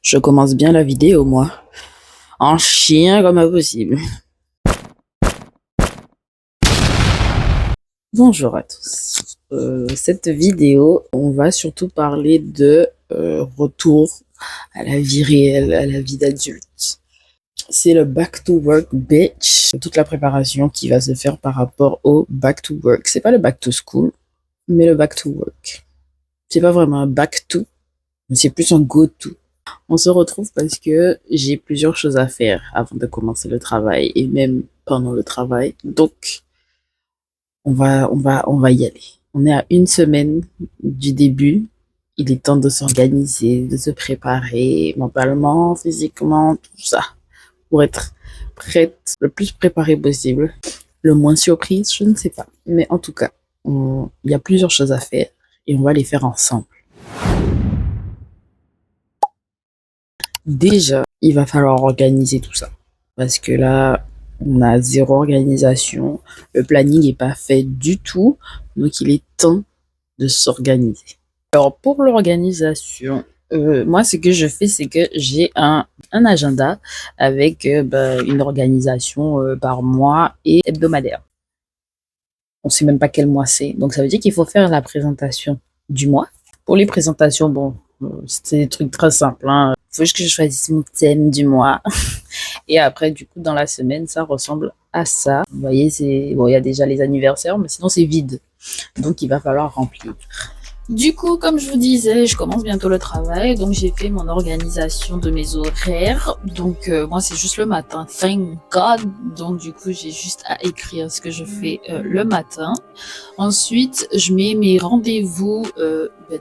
Je commence bien la vidéo, moi. En chien comme impossible. Bonjour à tous. Cette vidéo, on va surtout parler de retour à la vie réelle, à la vie d'adulte. C'est le back to work bitch. Toute la préparation qui va se faire par rapport au back to work. C'est pas le back to school, mais le back to work. C'est pas vraiment un back to, mais c'est plus un go to. On se retrouve parce que j'ai plusieurs choses à faire avant de commencer le travail et même pendant le travail. Donc, on va y aller. On est à une semaine du début. Il est temps de s'organiser, de se préparer mentalement, physiquement, tout ça, pour être prête, le plus préparée possible. Le moins surprise, je ne sais pas. Mais en tout cas, il y a plusieurs choses à faire et on va les faire ensemble. Déjà, il va falloir organiser tout ça. Parce que là, on a zéro organisation. Le planning n'est pas fait du tout. Donc, il est temps de s'organiser. Alors, pour l'organisation, moi, ce que je fais, c'est que j'ai un agenda avec une organisation par mois et hebdomadaire. On sait même pas quel mois c'est. Donc, ça veut dire qu'il faut faire la présentation du mois. Pour les présentations, bon, c'est des trucs très simples. Il faut juste que je choisisse mon thème du mois. Et après, du coup, dans la semaine, ça ressemble à ça. Vous voyez, bon, il y a déjà les anniversaires, mais sinon, c'est vide. Donc, il va falloir remplir. Du coup, comme je vous disais, je commence bientôt le travail, donc j'ai fait mon organisation de mes horaires. Donc moi, c'est juste le matin, thank God. Donc du coup, j'ai juste à écrire ce que je fais le matin. Ensuite, je mets mes rendez-vous,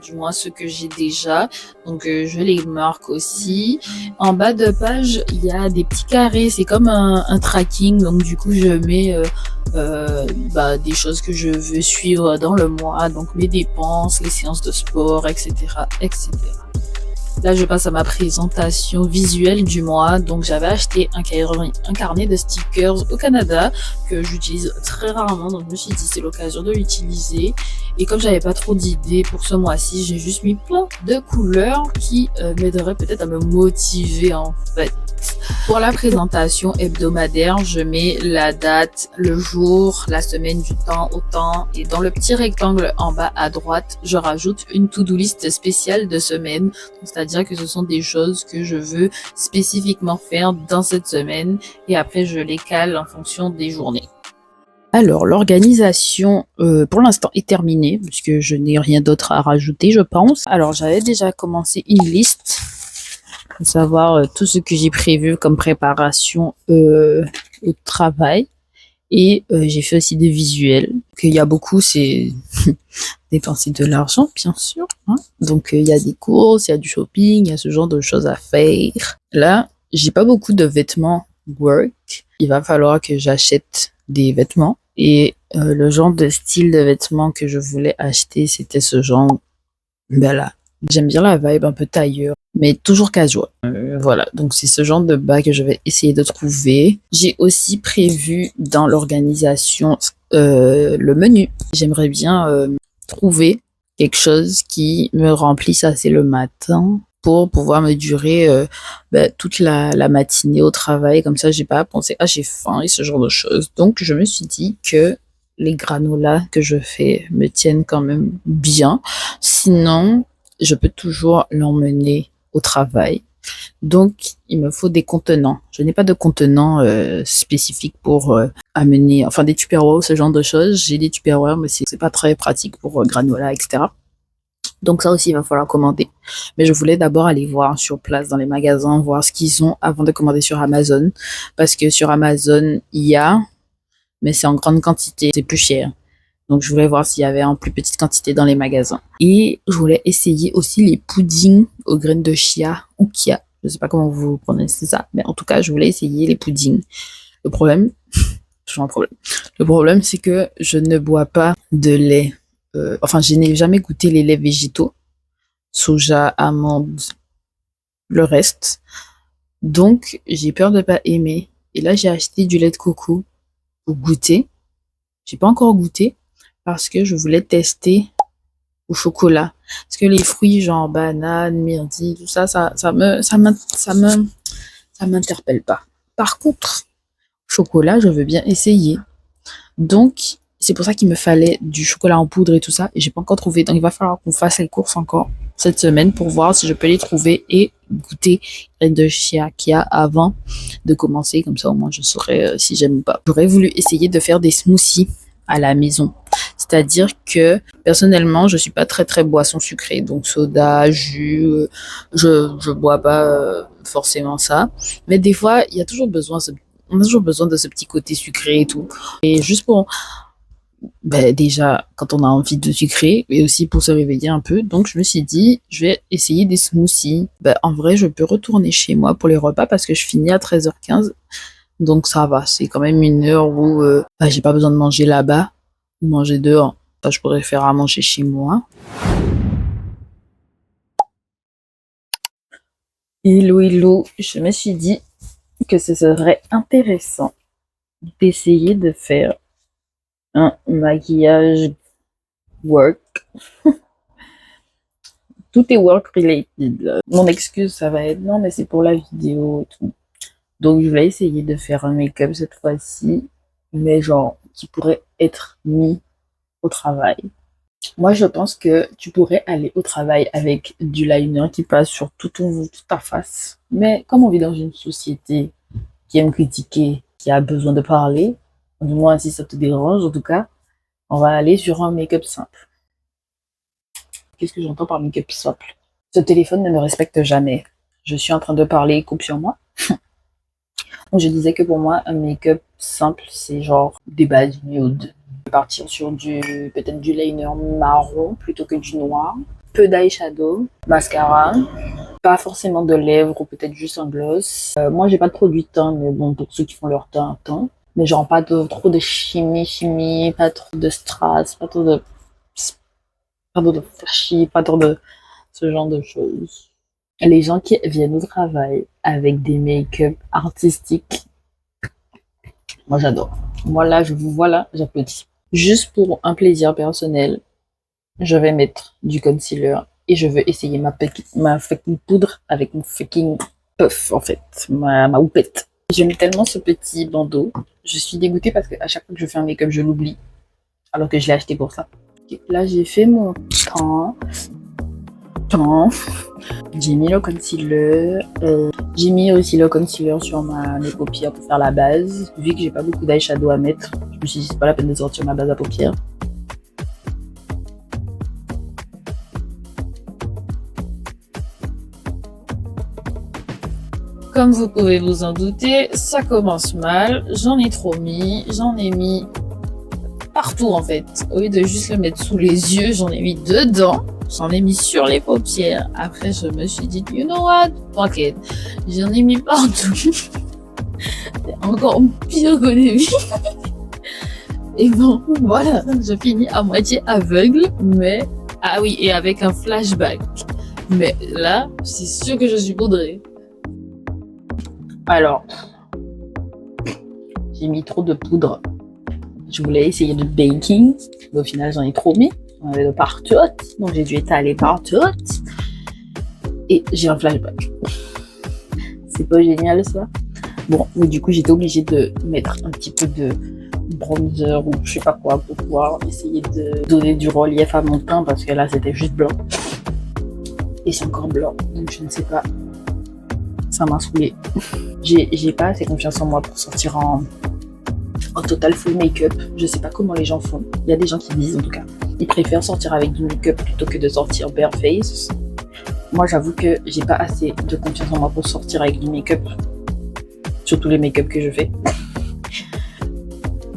du moins ceux que j'ai déjà. Donc je les marque aussi. En bas de page, il y a des petits carrés, c'est comme un tracking. Donc du coup, je mets des choses que je veux suivre dans le mois, donc mes dépenses, les séances de sport, etc., etc. Là, je passe à ma présentation visuelle du mois. Donc, j'avais acheté un carnet de stickers au Canada que j'utilise très rarement. Donc, je me suis dit, c'est l'occasion de l'utiliser. Et comme j'avais pas trop d'idées pour ce mois-ci, j'ai juste mis plein de couleurs qui m'aideraient peut-être à me motiver en fait. Pour la présentation hebdomadaire, je mets la date, le jour, la semaine du temps au temps et dans le petit rectangle en bas à droite, je rajoute une to-do list spéciale de semaine. C'est-à-dire que ce sont des choses que je veux spécifiquement faire dans cette semaine et après je les cale en fonction des journées. Alors, l'organisation, pour l'instant, est terminée, puisque je n'ai rien d'autre à rajouter, je pense. Alors, j'avais déjà commencé une liste, pour savoir tout ce que j'ai prévu comme préparation au travail. Et j'ai fait aussi des visuels. Il y a beaucoup, c'est dépenser de l'argent, bien sûr. Hein. Donc, il y a des courses, il y a du shopping, il y a ce genre de choses à faire. Là, j'ai pas beaucoup de vêtements work. Il va falloir que j'achète des vêtements. Et le genre de style de vêtements que je voulais acheter, c'était ce genre. Ben là, j'aime bien la vibe un peu tailleur, mais toujours casual. Voilà, donc c'est ce genre de bas que je vais essayer de trouver. J'ai aussi prévu dans l'organisation le menu. J'aimerais bien trouver quelque chose qui me remplisse assez le matin pour pouvoir me durer toute la matinée au travail. Comme ça, j'ai pas à penser, ah, j'ai faim et ce genre de choses. Donc, je me suis dit que les granolas que je fais me tiennent quand même bien. Sinon, je peux toujours l'emmener au travail. Donc, il me faut des contenants. Je n'ai pas de contenants spécifiques pour amener, enfin des Tupperware, ce genre de choses. J'ai des Tupperware, mais c'est pas très pratique pour granola, etc. Donc ça aussi, il va falloir commander. Mais je voulais d'abord aller voir sur place dans les magasins, voir ce qu'ils ont avant de commander sur Amazon. Parce que sur Amazon, il y a, mais c'est en grande quantité, c'est plus cher. Donc je voulais voir s'il y avait en plus petite quantité dans les magasins. Et je voulais essayer aussi les puddings aux graines de chia ou kia. Je sais pas comment vous prononcez ça, mais en tout cas, je voulais essayer les puddings. Le problème, toujours un problème. Le problème, c'est que je ne bois pas de lait. Je n'ai jamais goûté les laits végétaux, soja, amandes, le reste. Donc, j'ai peur de pas aimer. Et là, j'ai acheté du lait de coco pour goûter. J'ai pas encore goûté parce que je voulais tester au chocolat. Parce que les fruits genre banane, myrtille, tout ça, ça m'interpelle pas. Par contre, chocolat, je veux bien essayer. Donc, c'est pour ça qu'il me fallait du chocolat en poudre et tout ça, et j'ai pas encore trouvé. Donc, il va falloir qu'on fasse les courses encore cette semaine pour voir si je peux les trouver et goûter graines de chia qu'il y a avant de commencer. Comme ça, au moins, je saurais si j'aime ou pas. J'aurais voulu essayer de faire des smoothies à la maison. C'est-à-dire que, personnellement, je suis pas très très boisson sucrée. Donc, soda, jus, je bois pas forcément ça. Mais des fois, il y a toujours besoin, on a toujours besoin de ce petit côté sucré et tout. Et juste pour, ben, déjà, quand on a envie de sucrer, et aussi pour se réveiller un peu. Donc, je me suis dit, je vais essayer des smoothies. Ben, en vrai, je peux retourner chez moi pour les repas parce que je finis à 13h15. Donc, ça va. C'est quand même une heure où ben, j'ai pas besoin de manger là-bas ou manger dehors. Enfin, je pourrais faire à manger chez moi. Hello, hello. Je me suis dit que ce serait intéressant d'essayer de faire un maquillage work. Tout est work related. Mon excuse, ça va être non, mais c'est pour la vidéo et tout. Donc, je vais essayer de faire un make-up cette fois-ci, mais genre, qui pourrait être mis au travail. Moi, je pense que tu pourrais aller au travail avec du liner qui passe sur toute ta face. Mais comme on vit dans une société qui aime critiquer, qui a besoin de parler, du moins si ça te dérange, en tout cas, on va aller sur un make-up simple. Qu'est-ce que j'entends par make-up simple? Ce téléphone ne me respecte jamais. Je suis en train de parler, coupe sur moi. Donc je disais que pour moi, un make-up simple, c'est genre des bases nude. Partir sur peut-être du liner marron plutôt que du noir. Peu d'eyeshadow, mascara, pas forcément de lèvres ou peut-être juste un gloss. Moi, j'ai pas de produit teint, mais bon, pour ceux qui font leur teint, teint. Mais genre pas trop de chimie, pas trop de strass, pas trop de flashy, pas trop de ce genre de choses. Les gens qui viennent au travail avec des make-up artistiques, moi j'adore. Moi là, je vous vois là, j'applaudis. Juste pour un plaisir personnel, je vais mettre du concealer et je veux essayer ma fucking poudre avec mon fucking puff en fait, ma houppette. J'aime tellement ce petit bandeau. Je suis dégoûtée parce qu'à chaque fois que je fais un make-up, je l'oublie. Alors que je l'ai acheté pour ça. Là, j'ai fait mon teint. J'ai mis le concealer. J'ai mis aussi le concealer sur mes paupières pour faire la base. Vu que j'ai pas beaucoup d'eyeshadow à mettre, je me suis dit c'est pas la peine de sortir ma base à paupières. Comme vous pouvez vous en douter, ça commence mal. J'en ai trop mis. J'en ai mis partout en fait. Au lieu de juste le mettre sous les yeux, j'en ai mis dedans. J'en ai mis sur les paupières. Après, je me suis dit, you know what? T'inquiète. J'en ai mis partout. C'est encore pire qu'au début. Et bon, voilà. Je finis à moitié aveugle, mais... Ah oui, et avec un flashback. Mais là, c'est sûr que je suis poudrée. Alors, j'ai mis trop de poudre. Je voulais essayer de baking, mais au final, j'en ai trop mis. On avait de partout, donc j'ai dû étaler partout. Et j'ai un flashback. C'est pas génial ça? Bon, mais du coup, j'étais obligée de mettre un petit peu de bronzer ou je sais pas quoi pour pouvoir essayer de donner du relief à mon teint parce que là, c'était juste blanc. Et c'est encore blanc, donc je ne sais pas. Ça m'a saoulée. J'ai pas assez confiance en moi pour sortir en total full make-up. Je sais pas comment les gens font. Il y a des gens qui disent en tout cas. Ils préfèrent sortir avec du make-up plutôt que de sortir bare face. Moi j'avoue que j'ai pas assez de confiance en moi pour sortir avec du make-up. Surtout les make-up que je fais.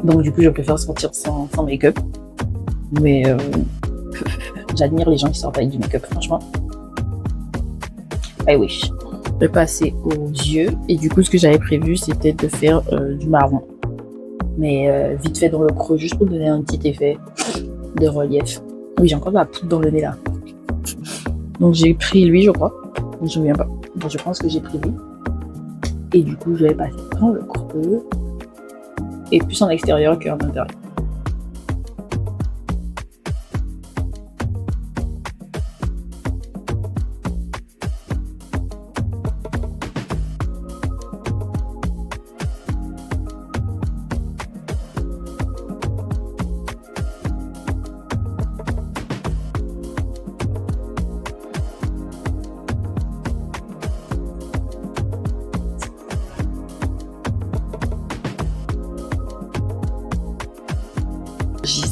Donc du coup je préfère sortir sans make-up. Mais j'admire les gens qui sortent avec du make-up franchement. I wish. Je vais passer aux yeux. Et du coup ce que j'avais prévu c'était de faire du marron. Mais vite fait dans le creux juste pour donner un petit effet de relief. Oui, j'ai encore de la poudre dans le nez là. Donc j'ai pris lui, je crois. Je me souviens pas. Donc je pense que j'ai pris lui. Et du coup, je vais passer dans le creux. Et plus en extérieur qu'en intérieur.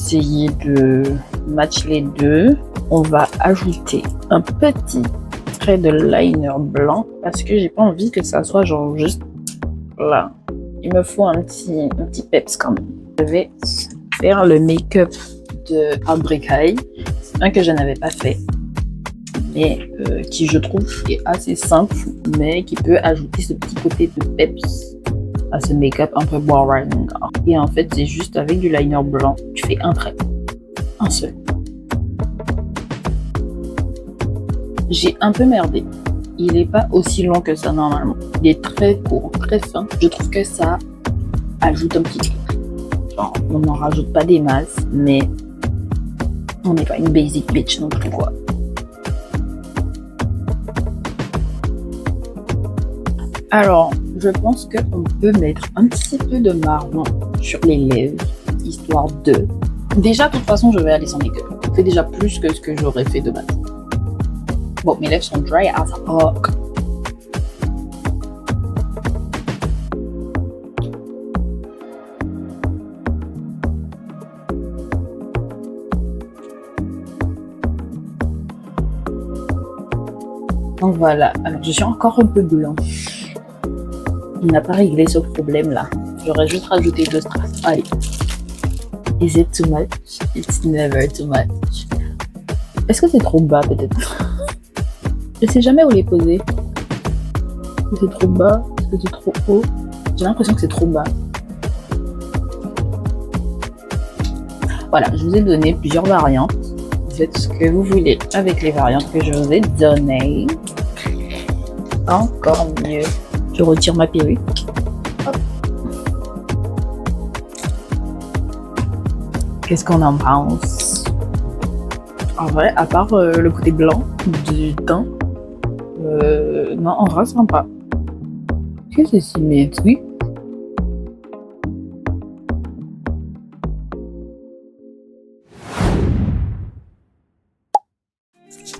essayer de match les deux. On va ajouter un petit trait de liner blanc parce que j'ai pas envie que ça soit genre juste là. Il me faut un petit peps quand même. Je vais faire le make-up de Heartbreak High. C'est un que je n'avais pas fait, mais qui je trouve est assez simple, mais qui peut ajouter ce petit côté de peps à ce make-up un peu boring. Et en fait, c'est juste avec du liner blanc, tu fais un trait, un seul. J'ai un peu merdé. Il n'est pas aussi long que ça normalement. Il est très court, très fin. Je trouve que ça ajoute un petit truc. Genre, on n'en rajoute pas des masses, mais on n'est pas une basic bitch non plus quoi. Alors, je pense qu'on peut mettre un petit peu de marron sur les lèvres, histoire de... Déjà, de toute façon, je vais aller sans make-up. Je fais déjà plus que ce que j'aurais fait de base. Bon, mes lèvres sont dry as fuck. Donc voilà, alors je suis encore un peu blanche. Il n'a pas réglé ce problème-là. J'aurais juste rajouté 2 strass. Allez. Is it too much? It's never too much. Est-ce que c'est trop bas peut-être? Je sais jamais où les poser. Est-ce que c'est trop bas? Est-ce que c'est trop haut? J'ai l'impression que c'est trop bas. Voilà, je vous ai donné plusieurs variantes. Vous faites ce que vous voulez avec les variantes que je vous ai données. Encore mieux. Je retire ma perruque. Hop. Qu'est-ce qu'on en pense? En vrai, à part le côté blanc du teint, non, en vrai, sympa. Qu'est-ce que c'est symétrique?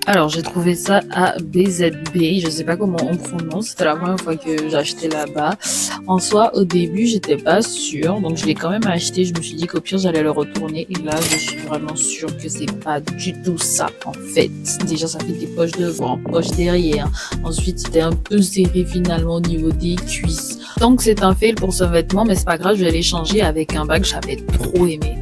Alors, j'ai trouvé ça à BZB, je sais pas comment on prononce, c'était la première fois que j'achetais là-bas. En soi, au début, j'étais pas sûre, donc je l'ai quand même acheté, je me suis dit qu'au pire, j'allais le retourner, et là, je suis vraiment sûre que c'est pas du tout ça, en fait. Déjà, ça fait des poches devant, poches derrière, ensuite, c'était un peu serré finalement au niveau des cuisses. Donc, c'est un fail pour ce vêtement, mais c'est pas grave, je vais l'échanger avec un bas que j'avais trop aimé.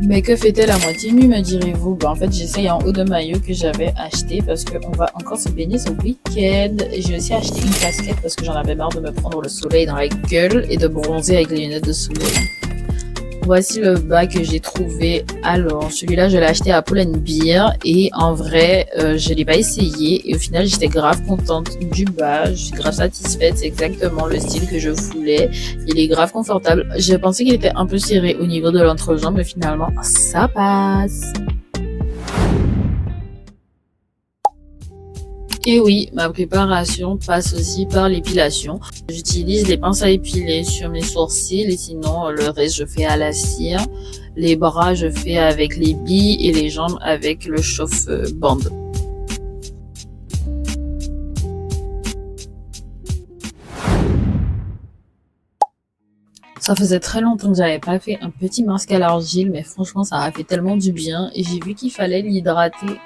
Mais que fait-elle à moitié nue, me direz-vous? En fait, j'essaye en haut de maillot que j'avais acheté parce qu'on va encore se baigner ce week-end. J'ai aussi acheté une casquette parce que j'en avais marre de me prendre le soleil dans la gueule et de bronzer avec les lunettes de soleil. Voici le bas que j'ai trouvé. Alors, celui-là, je l'ai acheté à Pull&Bear et en vrai, je l'ai pas essayé et au final, j'étais grave contente du bas. Je suis grave satisfaite. C'est exactement le style que je voulais. Il est grave confortable. Je pensais qu'il était un peu serré au niveau de l'entrejambe, mais finalement, ça passe. Et oui, ma préparation passe aussi par l'épilation. J'utilise les pinces à épiler sur mes sourcils et sinon le reste je fais à la cire. Les bras je fais avec les billes et les jambes avec le chauffe-bande. Ça faisait très longtemps que j'avais pas fait un petit masque à l'argile, mais franchement ça a fait tellement du bien et j'ai vu qu'il fallait l'hydrater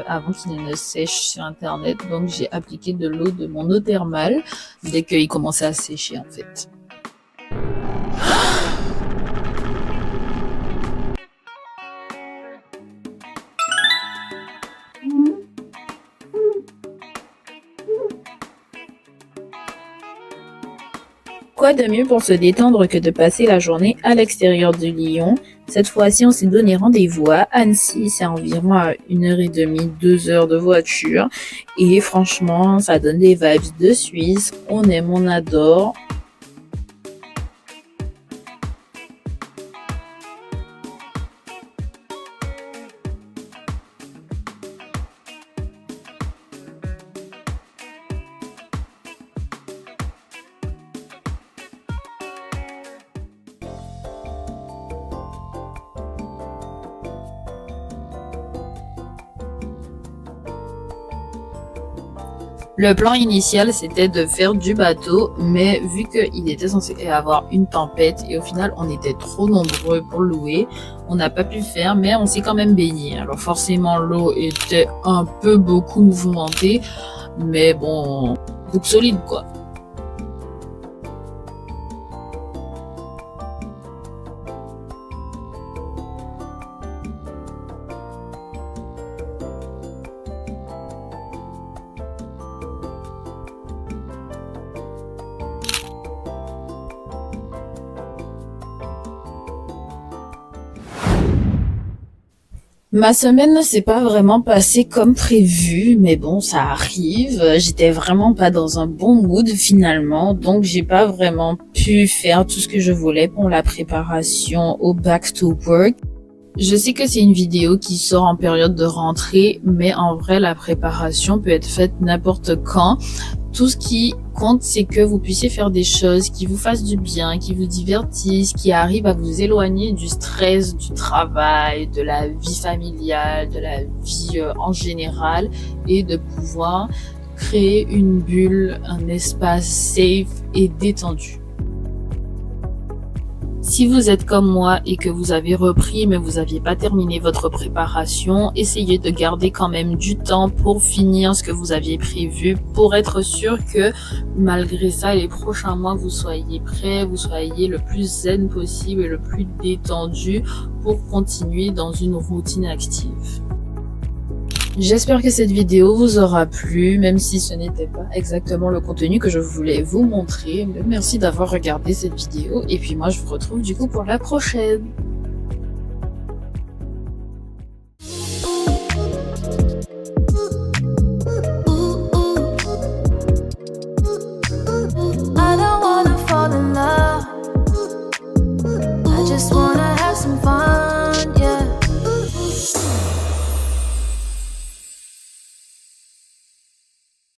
avant qu'il ne sèche sur internet, donc j'ai appliqué de l'eau de mon eau thermale dès qu'il commençait à sécher en fait. Quoi de mieux pour se détendre que de passer la journée à l'extérieur de Lyon? Cette fois-ci, on s'est donné rendez-vous à Annecy. C'est environ à 1h30, 2 heures de voiture. Et franchement, ça donne des vibes de Suisse. On aime, on adore. Le plan initial, c'était de faire du bateau, mais vu qu'il était censé y avoir une tempête et au final, on était trop nombreux pour louer, on n'a pas pu le faire, mais on s'est quand même baigné. Alors forcément, l'eau était un peu beaucoup mouvementée, mais bon, coupe solide quoi. Ma semaine ne s'est pas vraiment passée comme prévu, mais bon, ça arrive. J'étais vraiment pas dans un bon mood finalement, donc j'ai pas vraiment pu faire tout ce que je voulais pour la préparation au back to work. Je sais que c'est une vidéo qui sort en période de rentrée, mais en vrai, la préparation peut être faite n'importe quand. Tout ce qui compte, c'est que vous puissiez faire des choses qui vous fassent du bien, qui vous divertissent, qui arrivent à vous éloigner du stress, du travail, de la vie familiale, de la vie en général, et de pouvoir créer une bulle, un espace safe et détendu. Si vous êtes comme moi et que vous avez repris mais vous n'aviez pas terminé votre préparation, essayez de garder quand même du temps pour finir ce que vous aviez prévu pour être sûr que malgré ça, les prochains mois, vous soyez prêts, vous soyez le plus zen possible et le plus détendu pour continuer dans une routine active. J'espère que cette vidéo vous aura plu, même si ce n'était pas exactement le contenu que je voulais vous montrer. Merci d'avoir regardé cette vidéo et puis moi je vous retrouve du coup pour la prochaine.